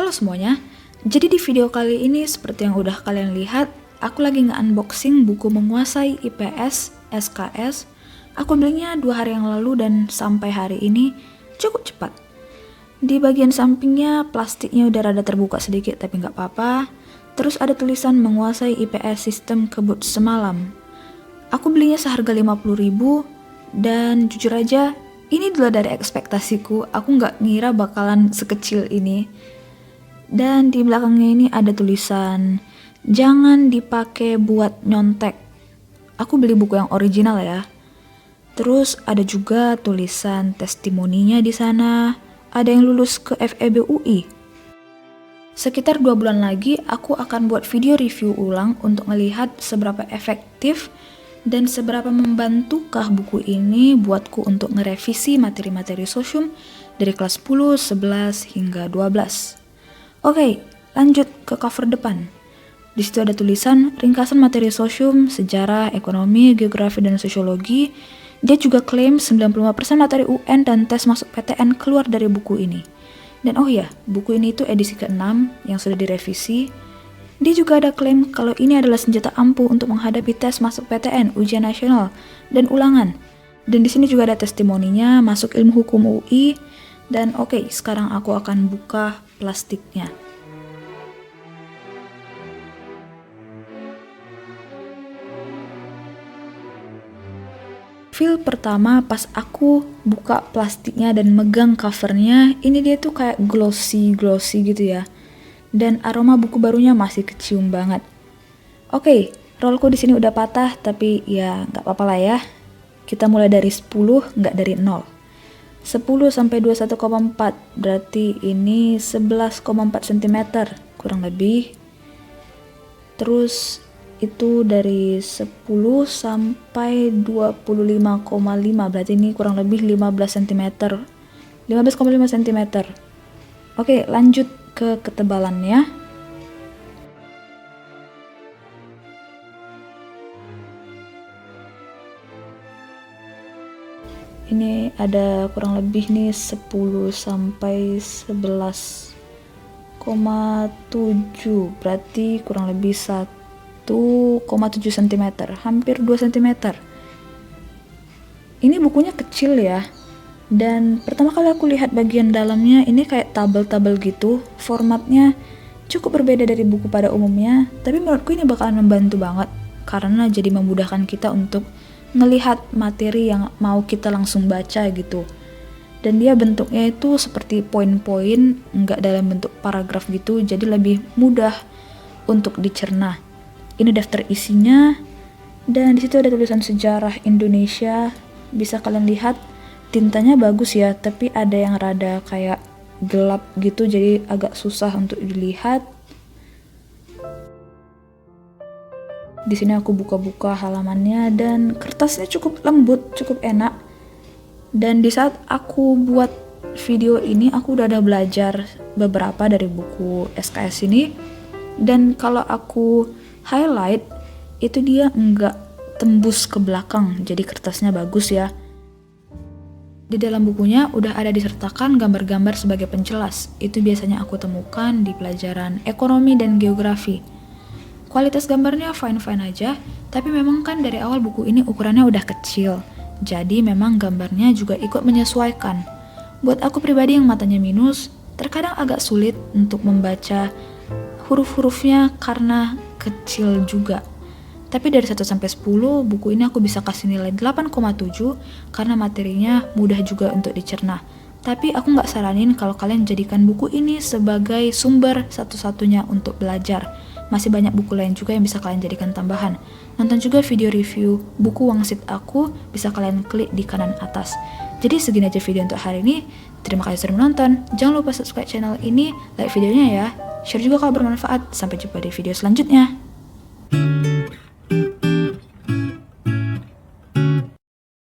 Halo semuanya, jadi di video kali ini seperti yang udah kalian lihat, aku lagi nge-unboxing buku Menguasai IPS SKS. Aku belinya 2 hari yang lalu dan sampai hari ini cukup cepat. Di bagian sampingnya plastiknya udah rada terbuka sedikit tapi nggak apa-apa. Terus ada tulisan Menguasai IPS Sistem Kebut Semalam. Aku belinya seharga 50.000 dan jujur aja ini dulu dari ekspektasiku, aku nggak ngira bakalan sekecil ini. Dan di belakangnya ini ada tulisan, jangan dipakai buat nyontek. Aku beli buku yang original ya. Terus ada juga tulisan testimoninya di sana. Ada yang lulus ke FEB UI. Sekitar 2 bulan lagi aku akan buat video review ulang untuk melihat seberapa efektif dan seberapa membantukah buku ini buatku untuk ngerevisi materi-materi sosium dari kelas 10, 11 hingga 12. Oke, lanjut ke cover depan. Di situ ada tulisan ringkasan materi sosium, sejarah, ekonomi, geografi, dan sosiologi. Dia juga klaim 95% materi UN dan tes masuk PTN keluar dari buku ini. Dan oh ya, buku ini itu edisi ke-6 yang sudah direvisi. Dia juga ada klaim kalau ini adalah senjata ampuh untuk menghadapi tes masuk PTN, ujian nasional, dan ulangan. Dan di sini juga ada testimoninya masuk ilmu hukum UI. Dan oke, sekarang aku akan buka plastiknya. Feel pertama pas aku buka plastiknya dan megang covernya, ini dia tuh kayak glossy gitu ya. Dan aroma buku barunya masih kecium banget. Oke, rollku di sini udah patah, tapi ya nggak apa-apa lah ya. Kita mulai dari 10, nggak dari 0. 10 sampai 21,4 berarti ini 11,4 cm kurang lebih. Terus itu dari 10 sampai 25,5 berarti ini kurang lebih 15 cm. 15,5 cm. Oke, lanjut ke ketebalannya. Ini ada kurang lebih nih 10 sampai 11,7 berarti kurang lebih 1,7 cm, hampir 2 cm. Ini bukunya kecil ya. Dan pertama kali aku lihat bagian dalamnya ini kayak tabel-tabel gitu. Formatnya cukup berbeda dari buku pada umumnya, tapi menurutku ini bakalan membantu banget karena jadi memudahkan kita untuk ngelihat materi yang mau kita langsung baca gitu. Dan dia bentuknya itu seperti poin-poin, nggak dalam bentuk paragraf gitu, jadi lebih mudah untuk dicerna. Ini daftar isinya, dan di situ ada tulisan sejarah Indonesia. Bisa kalian lihat tintanya bagus ya, tapi ada yang rada kayak gelap gitu, jadi agak susah untuk dilihat. Di sini aku buka-buka halamannya dan kertasnya cukup lembut, cukup enak. Dan di saat aku buat video ini aku udah ada belajar beberapa dari buku SKS ini. Dan kalau aku highlight itu dia enggak tembus ke belakang, jadi kertasnya bagus ya. Di dalam bukunya udah ada disertakan gambar-gambar sebagai penjelas. Itu biasanya aku temukan di pelajaran ekonomi dan geografi. Kualitas gambarnya fine-fine aja, tapi memang kan dari awal buku ini ukurannya udah kecil, jadi memang gambarnya juga ikut menyesuaikan. Buat aku pribadi yang matanya minus, terkadang agak sulit untuk membaca huruf-hurufnya karena kecil juga. Tapi dari 1 sampai 10, buku ini aku bisa kasih nilai 8,7 karena materinya mudah juga untuk dicerna. Tapi aku nggak saranin kalau kalian jadikan buku ini sebagai sumber satu-satunya untuk belajar. Masih banyak buku lain juga yang bisa kalian jadikan tambahan. Nonton juga video review buku Wangsit aku, bisa kalian klik di kanan atas. Jadi segini aja video untuk hari ini. Terima kasih sudah menonton. Jangan lupa subscribe channel ini, like videonya ya. Share juga kalau bermanfaat. Sampai jumpa di video selanjutnya.